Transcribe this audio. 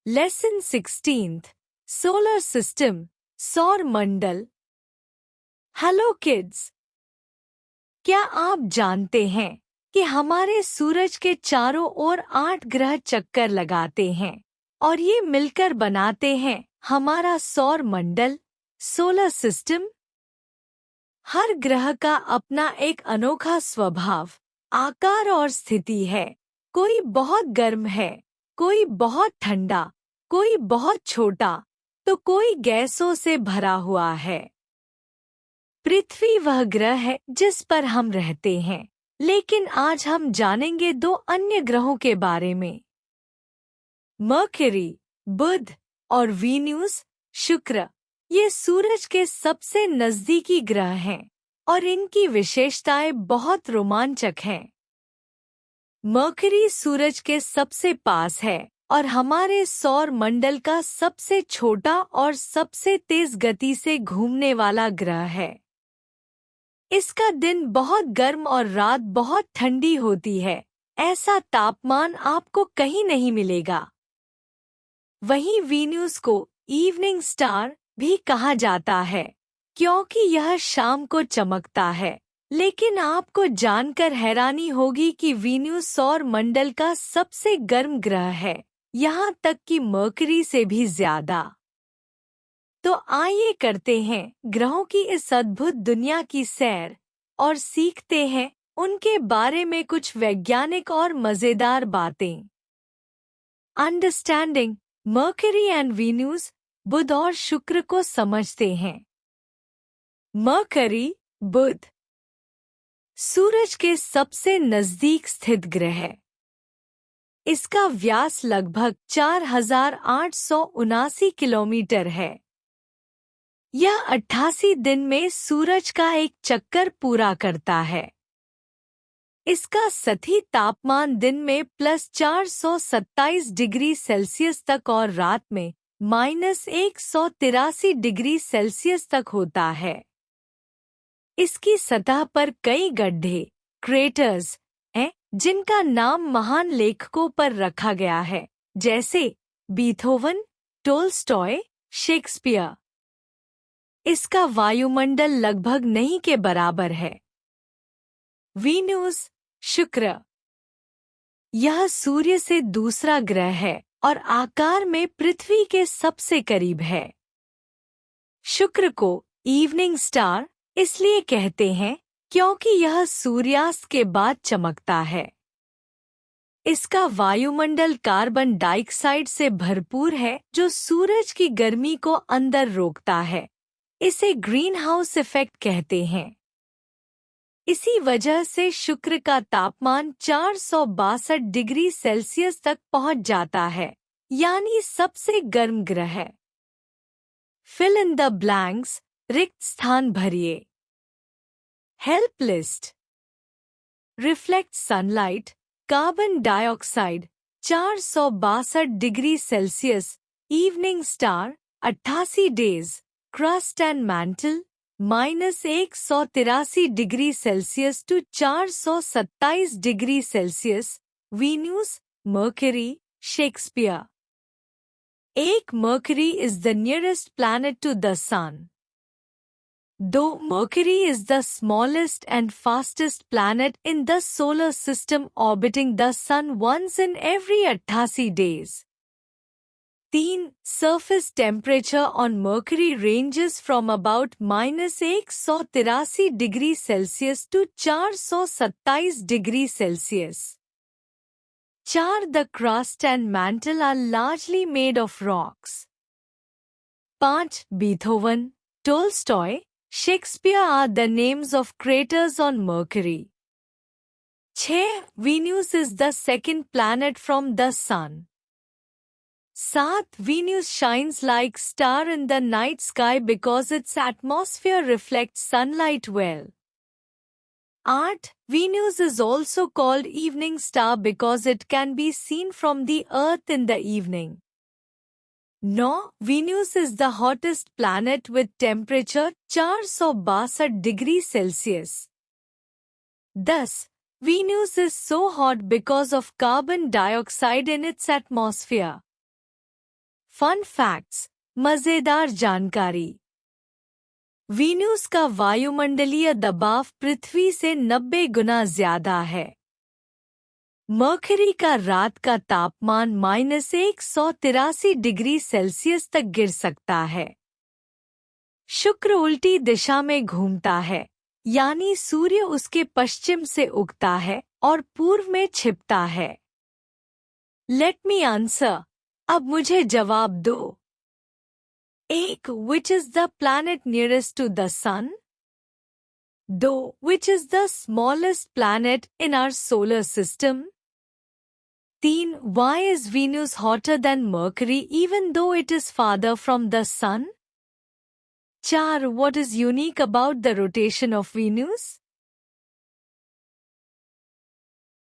Lesson 16 solar system सौर मंडल। Hello kids, क्या आप जानते हैं कि हमारे सूरज के चारों ओर 8 ग्रह चक्कर लगाते हैं और ये मिलकर बनाते हैं हमारा सौर मंडल, सोलर सिस्टम। हर ग्रह का अपना एक अनोखा स्वभाव, आकार और स्थिति है। कोई बहुत गर्म है, कोई बहुत ठंडा, कोई बहुत छोटा, तो कोई गैसों से भरा हुआ है। पृथ्वी वह ग्रह है जिस पर हम रहते हैं, लेकिन आज हम जानेंगे 2 अन्य ग्रहों के बारे में। मर्क्यूरी, बुध, और वीनस, शुक्र। ये सूरज के सबसे नजदीकी ग्रह हैं और इनकी विशेषताएं बहुत रोमांचक हैं। मर्क्यूरी सूरज के सबसे पास है और हमारे सौर मंडल का सबसे छोटा और सबसे तेज गति से घूमने वाला ग्रह है। इसका दिन बहुत गर्म और रात बहुत ठंडी होती है। ऐसा तापमान आपको कहीं नहीं मिलेगा। वहीं वीनस को इवनिंग स्टार भी कहा जाता है, क्योंकि यह शाम को चमकता है। लेकिन आपको जानकर हैरानी होगी कि वीनस सौर मंडल का सबसे गर्म ग्रह है, यहाँ तक कि मर्क्यूरी से भी ज्यादा। तो आइए करते हैं ग्रहों की इस अद्भुत दुनिया की सैर और सीखते हैं उनके बारे में कुछ वैज्ञानिक और मजेदार बातें। अंडरस्टैंडिंग मर्क्यूरी एंड वीनस, बुध और शुक्र को समझते हैं। मर्क्यूरी, बुध, सूरज के सबसे नजदीक स्थित ग्रह है। इसका व्यास लगभग 4879 किलोमीटर है। यह 88 दिन में सूरज का एक चक्कर पूरा करता है। इसका सतही तापमान दिन में +427 डिग्री सेल्सियस तक और रात में -183 डिग्री सेल्सियस तक होता है। इसकी सतह पर कई गड्ढे, क्रेटर्स हैं, जिनका नाम महान लेखकों पर रखा गया है, जैसे बीथोवन, टोल्स्टॉय, शेक्सपियर। इसका वायुमंडल लगभग नहीं के बराबर है। वीनस, शुक्र, यह सूर्य से दूसरा ग्रह है और आकार में पृथ्वी के सबसे करीब है। शुक्र को इवनिंग स्टार इसलिए कहते हैं क्योंकि यह सूर्यास्त के बाद चमकता है। इसका वायुमंडल कार्बन डाइऑक्साइड से भरपूर है, जो सूरज की गर्मी को अंदर रोकता है। इसे ग्रीन हाउस इफेक्ट कहते हैं। इसी वजह से शुक्र का तापमान 462 डिग्री सेल्सियस तक पहुंच जाता है, यानी सबसे गर्म ग्रह है। फिल इन द ब्लैंक्स, रिक्त स्थान भरिए। Help list. Reflect sunlight, carbon dioxide 462 degree Celsius, evening star 88 days, crust and mantle -183 degree Celsius to 427 degree Celsius, Venus, Mercury, Shakespeare. एक Mercury is the nearest planet to the sun. Though Mercury is the smallest and fastest planet in the solar system, orbiting the Sun once in every 88 days. 3. Surface temperature on Mercury ranges from about -183 degree Celsius to 427 degree Celsius. 4. The crust and mantle are largely made of rocks. 5. Beethoven, Tolstoy, Shakespeare are the names of craters on Mercury. 6. Venus is the second planet from the Sun. 7. Venus shines like star in the night sky because its atmosphere reflects sunlight well. 8. Venus is also called evening star because it can be seen from the Earth in the evening. 9. Venus is the hottest planet with temperature 462 degree Celsius. 10. Venus is so hot because of carbon dioxide in its atmosphere. Fun facts, मजेदार जानकारी। Venus का वायुमंडलीय दबाव पृथ्वी से 90 गुना ज्यादा है। Mercury का रात का तापमान -183 डिग्री सेल्सियस तक गिर सकता है। शुक्र उल्टी दिशा में घूमता है, यानी सूर्य उसके पश्चिम से उगता है और पूर्व में छिपता है। लेट मी आंसर, अब मुझे जवाब दो। 1. Which is the planet nearest to the sun? 2. Which is the smallest planet in our solar system? 3. Why is Venus hotter than Mercury even though it is farther from the sun? 4. What is unique about the rotation of Venus?